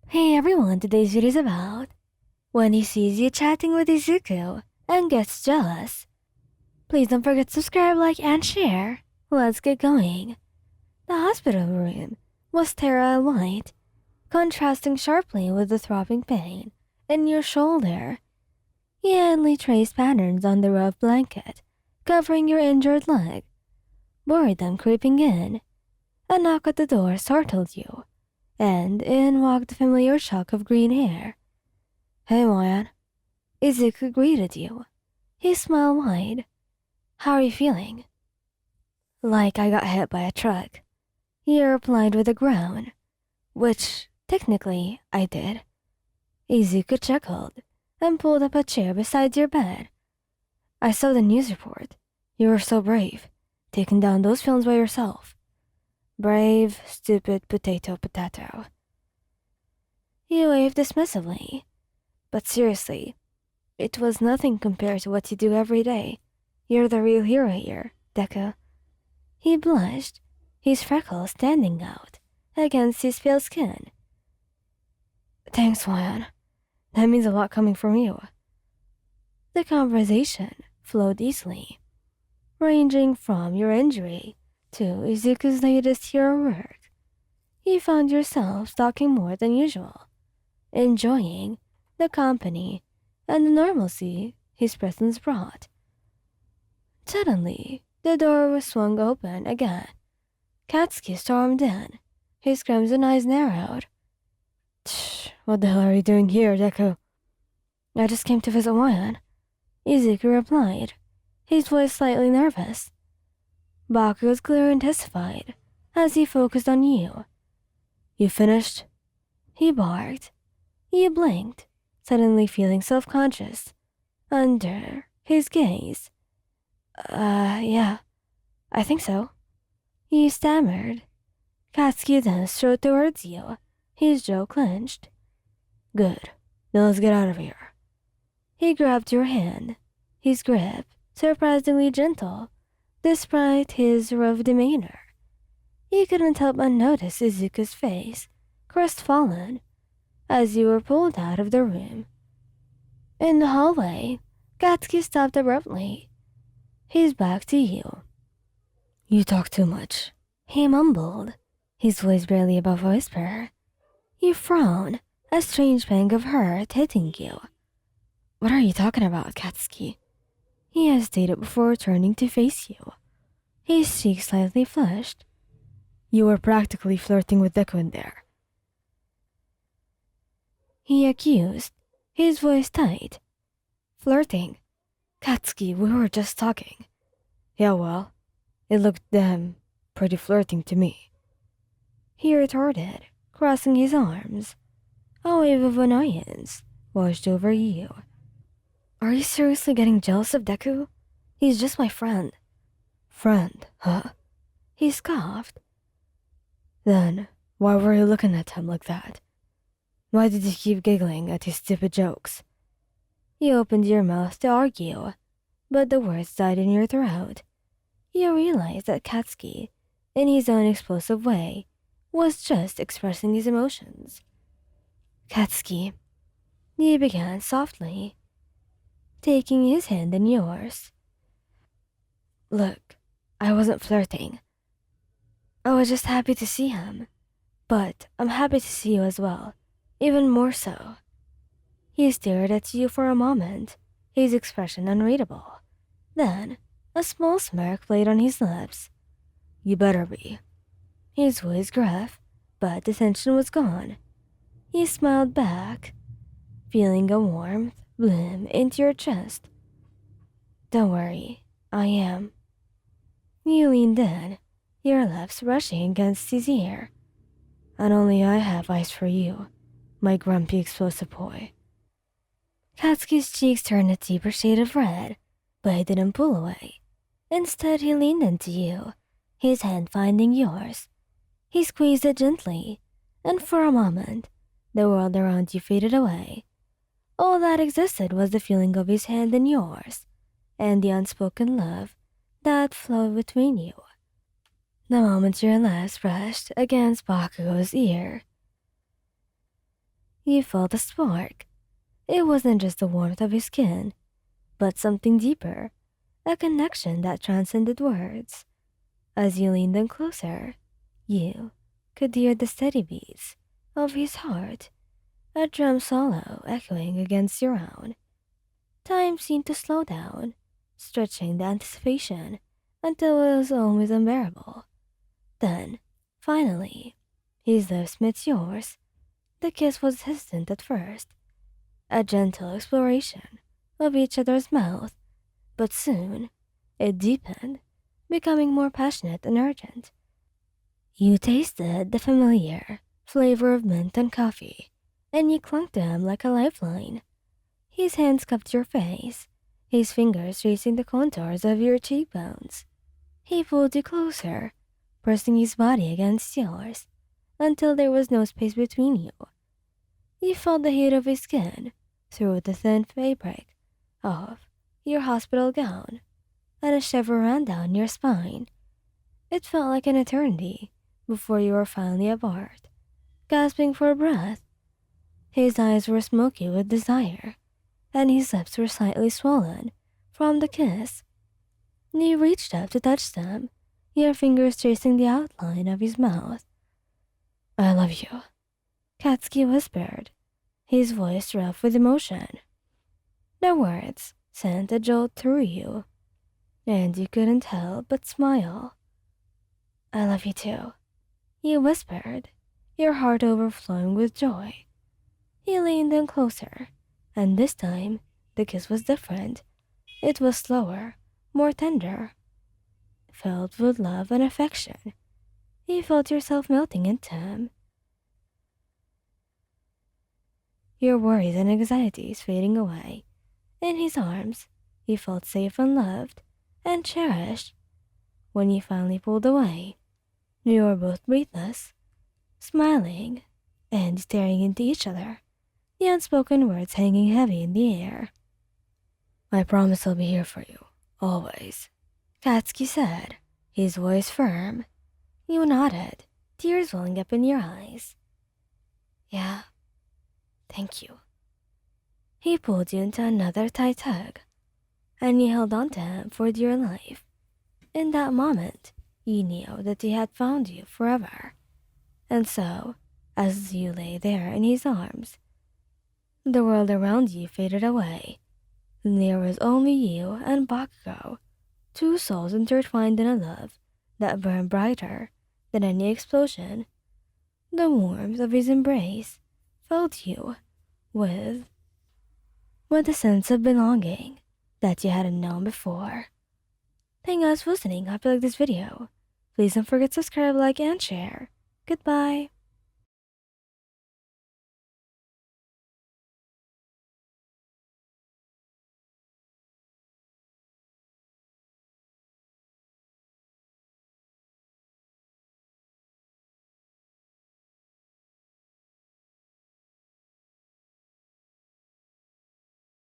Hey everyone, today's video is about when he sees you chatting with Izuku and gets jealous. Please don't forget to subscribe, like, and share. Let's get going. The hospital room was sterile white, contrasting sharply with the throbbing pain in your shoulder. You handily traced patterns on the rough blanket, covering your injured leg. Boredom creeping in. A knock at the door startled you, and in walked the familiar shock of green hair. Hey, man. Izuku greeted you. He smiled wide. How are you feeling? Like I got hit by a truck. You replied with a groan, which, technically, I did. Izuku chuckled and pulled up a chair beside your bed. I saw the news report. You were so brave, taking down those films by yourself. Brave, stupid potato. You waved dismissively. But seriously, it was nothing compared to what you do every day. You're the real hero here, Deku. He blushed, his freckles standing out against his pale skin. Thanks, Juan. That means a lot coming from you. The conversation flowed easily, ranging from your injury to Izuku's latest hero work. You found yourself talking more than usual, enjoying the company and the normalcy his presence brought. Suddenly, the door was swung open again. Katsuki stormed in, his crimson eyes narrowed. What the hell are you doing here, Deku? I just came to visit Wayan, Izuku replied, his voice slightly nervous. Baku was clear and testified as he focused on you. You finished? He barked. You blinked, suddenly feeling self-conscious. Under his gaze. Yeah, I think so. You stammered. Katsuki then strode towards you, his jaw clenched. Good, now let's get out of here. He grabbed your hand, his grip surprisingly gentle, despite his rough demeanor. You couldn't help but notice Izuku's face, crestfallen, as you were pulled out of the room. In the hallway, Katsuki stopped abruptly, his back to you. You talk too much, he mumbled, his voice barely above a whisper. You frowned, a strange pang of hurt hitting you. What are you talking about, Katsuki? He hesitated before turning to face you, his cheeks slightly flushed. You were practically flirting with Deku in there. He accused, his voice tight. Flirting? Katsuki, we were just talking. Yeah, well, it looked pretty flirting to me. He retorted, crossing his arms. A wave of annoyance washed over you. Are you seriously getting jealous of Deku? He's just my friend. Friend, huh? He scoffed. Then, why were you looking at him like that? Why did you keep giggling at his stupid jokes? You opened your mouth to argue, but the words died in your throat. You realized that Katsuki, in his own explosive way, was just expressing his emotions. Katsuki, you began softly, taking his hand in yours. Look, I wasn't flirting. I was just happy to see him, but I'm happy to see you as well, even more so. He stared at you for a moment, his expression unreadable. Then, a small smirk played on his lips. You better be. His voice gruff, but the tension was gone. He smiled back, feeling a warmth bloom into your chest. Don't worry, I am. You leaned in, your lips brushing against his ear. And only I have eyes for you, my grumpy explosive boy. Katsuki's cheeks turned a deeper shade of red, but he didn't pull away. Instead, he leaned into you, his hand finding yours. He squeezed it gently, and for a moment, the world around you faded away. All that existed was the feeling of his hand in yours, and the unspoken love that flowed between you. The moment your lips brushed against Bakugo's ear, You felt a spark. It wasn't just the warmth of his skin, but something deeper, a connection that transcended words. As you leaned in closer, you could hear the steady beats of his heart, a drum solo echoing against your own. Time seemed to slow down, stretching the anticipation until it was almost unbearable. Then, finally, his lips met yours. The kiss was hesitant at first, a gentle exploration of each other's mouth, but soon it deepened, becoming more passionate and urgent. You tasted the familiar flavor of mint and coffee, and you clung to him like a lifeline. His hands cupped your face, his fingers tracing the contours of your cheekbones. He pulled you closer, pressing his body against yours, until there was no space between you. You felt the heat of his skin through the thin fabric of your hospital gown, and a shiver ran down your spine. It felt like an eternity before you were finally apart, gasping for breath. His eyes were smoky with desire, and his lips were slightly swollen from the kiss. You reached up to touch them, your fingers tracing the outline of his mouth. "I love you," Katsuki whispered, his voice rough with emotion. The words sent a jolt through you, and you couldn't help but smile. "I love you too," you whispered, your heart overflowing with joy. He leaned in closer, and this time the kiss was different. It was slower, more tender, filled with love and affection. You felt yourself melting into him, your worries and anxieties fading away. In his arms, you felt safe and loved and cherished. When you finally pulled away, you were both breathless, smiling and staring into each other, the unspoken words hanging heavy in the air. "I promise I'll be here for you, always," Katsuki said, his voice firm. You nodded, tears welling up in your eyes. "Yeah, thank you." He pulled you into another tight hug, and you held on to him for dear life. In that moment, you knew that he had found you forever. And so, as you lay there in his arms, the world around you faded away. There was only you and Bakugo, two souls intertwined in a love that burned brighter than any explosion. The warmth of his embrace filled you with a sense of belonging that you hadn't known before. Thank you guys for listening. Hope you like this video. Please don't forget to subscribe, like, and share. Goodbye.